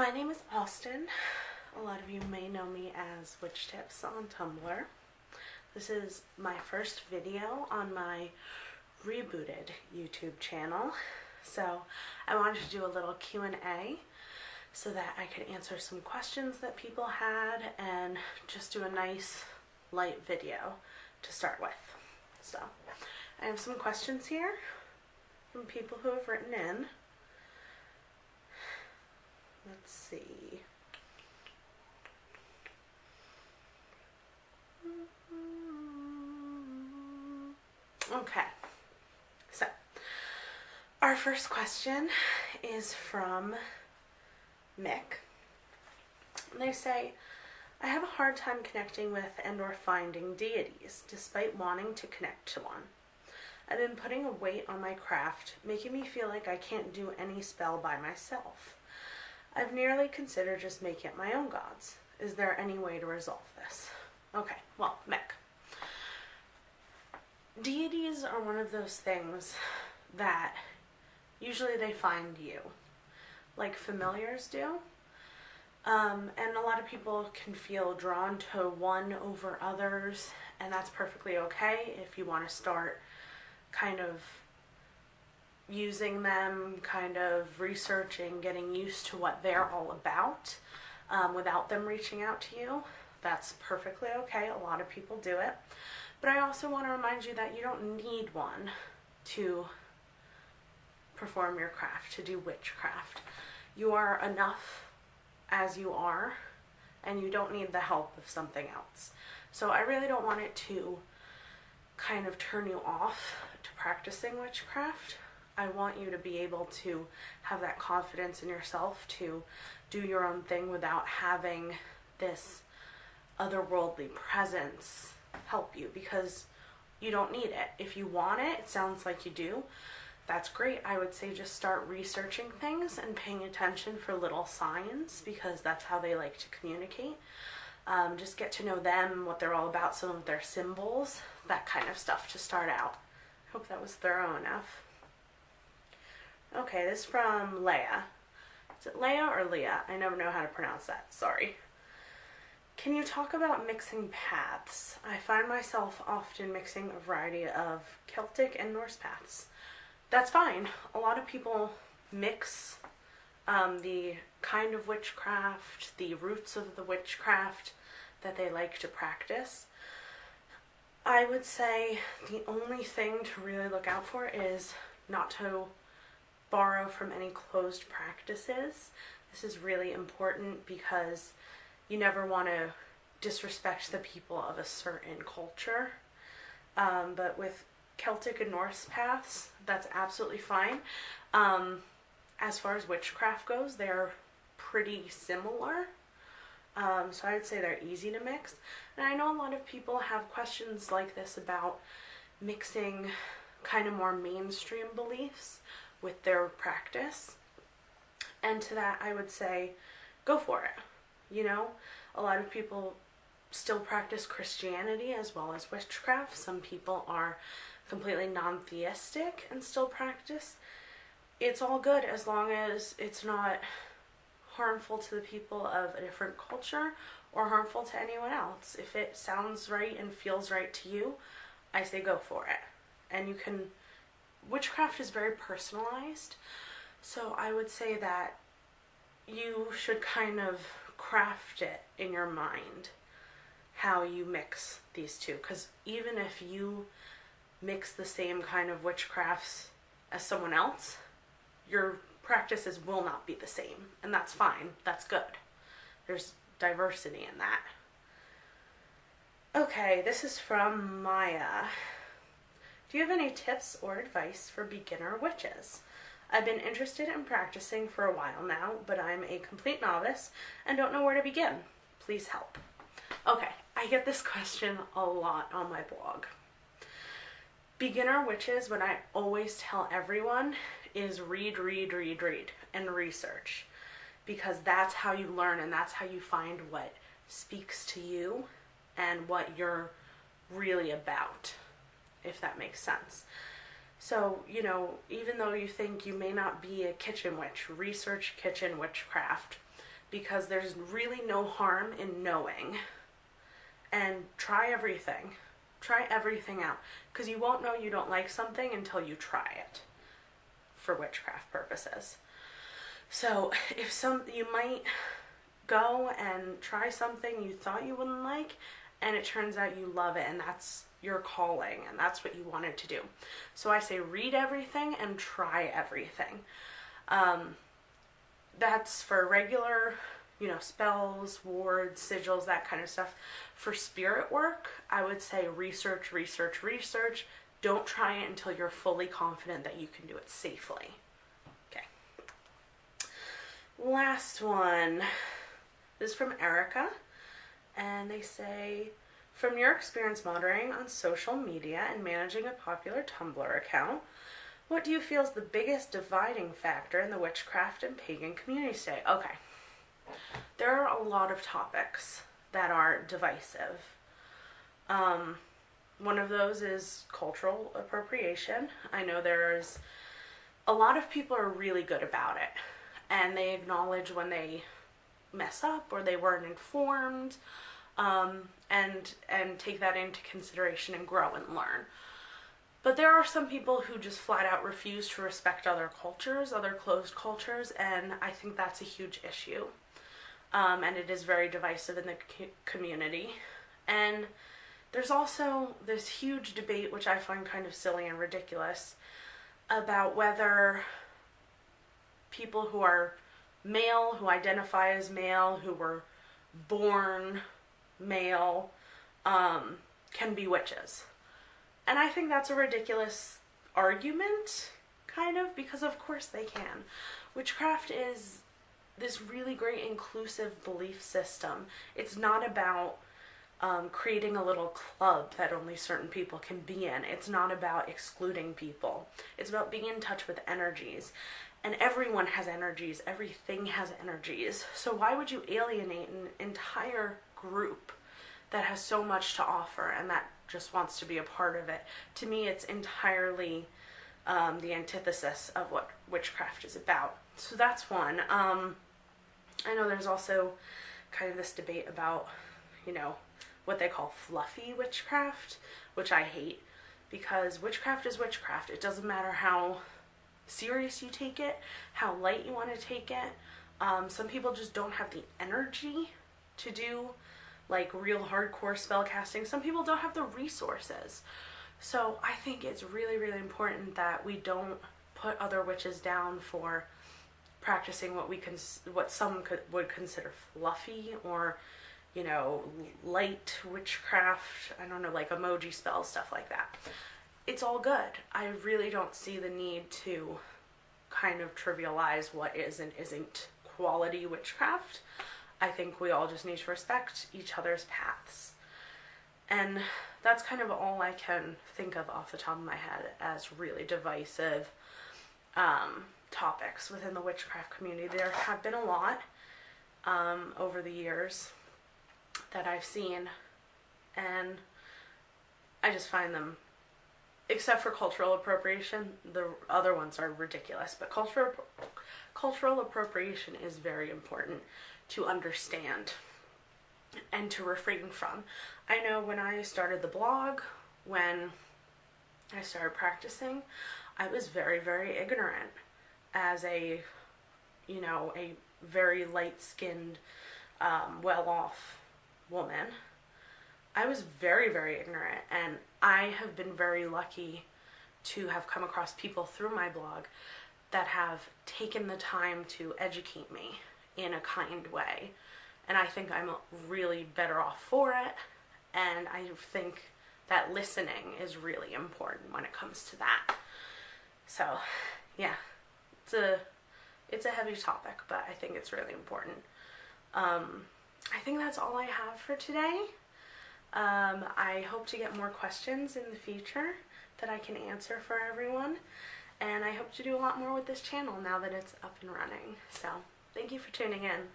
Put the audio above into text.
My name is Austin. A lot of you may know me as WitchTips on Tumblr. This is my first video on my rebooted YouTube channel. So I wanted to do a little Q&A so that I could answer some questions that people had and just do a nice light video to start with. So I have some questions here from people who have written in. Let's see. Okay, so our first question is from Mick. They say, I have a hard time connecting with and or finding deities, despite wanting to connect to one. I've been putting a weight on my craft, making me feel like I can't do any spell by myself. I've nearly considered just making it my own gods. Is there any way to resolve this? Okay, well, Mick. Deities are one of those things that usually they find you, like familiars do. And a lot of people can feel drawn to one over others, and that's perfectly okay if you want to start kind of using them, kind of researching, getting used to what they're all about without them reaching out to you. That's perfectly okay. A lot of people do it. But I also want to remind you that you don't need one to perform your craft, to do witchcraft. You are enough as you are, and you don't need the help of something else. So I really don't want it to kind of turn you off to practicing witchcraft. I want you to be able to have that confidence in yourself to do your own thing without having this otherworldly presence help you, because you don't need it. If you want it, it sounds like you do, that's great. I would say just start researching things and paying attention for little signs, because that's how they like to communicate. Just get to know them, what they're all about, some of their symbols, that kind of stuff to start out. I hope that was thorough enough. Okay, this is from Leah. Is it Leah or Leah? I never know how to pronounce that, sorry. Can you talk about mixing paths? I find myself often mixing a variety of Celtic and Norse paths. That's fine. A lot of people mix the kind of witchcraft, the roots of the witchcraft that they like to practice. I would say the only thing to really look out for is not to borrow from any closed practices. This is really important because you never want to disrespect the people of a certain culture. But with Celtic and Norse paths, that's absolutely fine. As far as witchcraft goes, they're pretty similar. So I would say they're easy to mix. And I know a lot of people have questions like this about mixing kind of more mainstream beliefs with their practice. And to that, I would say, go for it. You know, a lot of people still practice Christianity as well as witchcraft. Some people are completely non-theistic and still practice. It's all good as long as it's not harmful to the people of a different culture or harmful to anyone else. If it sounds right and feels right to you, I say go for it. And you can, witchcraft is very personalized, so I would say that you should kind of craft it in your mind how you mix these two, because even if you mix the same kind of witchcrafts as someone else, your practices will not be the same, and that's fine. That's good. There's diversity in that. Okay, this is from Maya. Do you have any tips or advice for beginner witches? I've been interested in practicing for a while now, but I'm a complete novice and don't know where to begin. Please help. Okay, I get this question a lot on my blog. Beginner witches, what I always tell everyone is read, and research. Because that's how you learn, and that's how you find what speaks to you and what you're really about, if that makes sense. So, you know, even though you think you may not be a kitchen witch, research kitchen witchcraft. because there's really no harm in knowing. And try everything. Try everything out, because you won't know you don't like something until you try it for witchcraft purposes. So you might go and try something you thought you wouldn't like, and it turns out you love it, and that's your calling, and that's what you wanted to do. So I say read everything and try everything. That's for regular, spells, wards, sigils, that kind of stuff. For spirit work, I would say research, research, research. Don't try it until you're fully confident that you can do it safely. Okay. Last one. This is from Erica, and they say, from your experience monitoring on social media and managing a popular Tumblr account, what do you feel is the biggest dividing factor in the witchcraft and pagan community today? Okay. There are a lot of topics that are divisive. One of those is cultural appropriation. I know there's a lot of people are really good about it, and they acknowledge when they mess up or they weren't informed, and take that into consideration and grow and learn. But there are some people who just flat out refuse to respect other cultures, other closed cultures, and I think that's a huge issue. And it is very divisive in the community. And there's also this huge debate, which I find kind of silly and ridiculous, about whether people who are male, who identify as male, who were born male, can be witches. And I think that's a ridiculous argument, kind of, because of course they can. Witchcraft is this really great inclusive belief system. It's not about creating a little club that only certain people can be in. It's not about excluding people. It's about being in touch with energies. And everyone has energies. Everything has energies. So why would you alienate an entire group that has so much to offer and that just wants to be a part of it? To me, it's entirely the antithesis of what witchcraft is about. So that's one. I know there's also kind of this debate about, what they call fluffy witchcraft, which I hate, because witchcraft is witchcraft. It doesn't matter how serious you take it, how light you want to take it. Some people just don't have the energy to do like real hardcore spell casting. Some people don't have the resources. So I think it's really, really important that we don't put other witches down for practicing what some would consider fluffy or, light witchcraft. I don't know, like emoji spells, stuff like that. It's all good. I really don't see the need to kind of trivialize what is and isn't quality witchcraft. I think we all just need to respect each other's paths. And that's kind of all I can think of off the top of my head as really divisive topics within the witchcraft community. There have been a lot over the years that I've seen, and I just find them, except for cultural appropriation, the other ones are ridiculous. But cultural appropriation is very important to understand and to refrain from. I know when I started the blog, when I started practicing, I was very, very ignorant as a very light-skinned, well-off woman. I was very, very ignorant, and I have been very lucky to have come across people through my blog that have taken the time to educate me in a kind way. And I think I'm really better off for it, and I think that listening is really important when it comes to that. So, yeah, it's a heavy topic, but I think it's really important. I think that's all I have for today. I hope to get more questions in the future that I can answer for everyone, and I hope to do a lot more with this channel now that it's up and running. So, thank you for tuning in.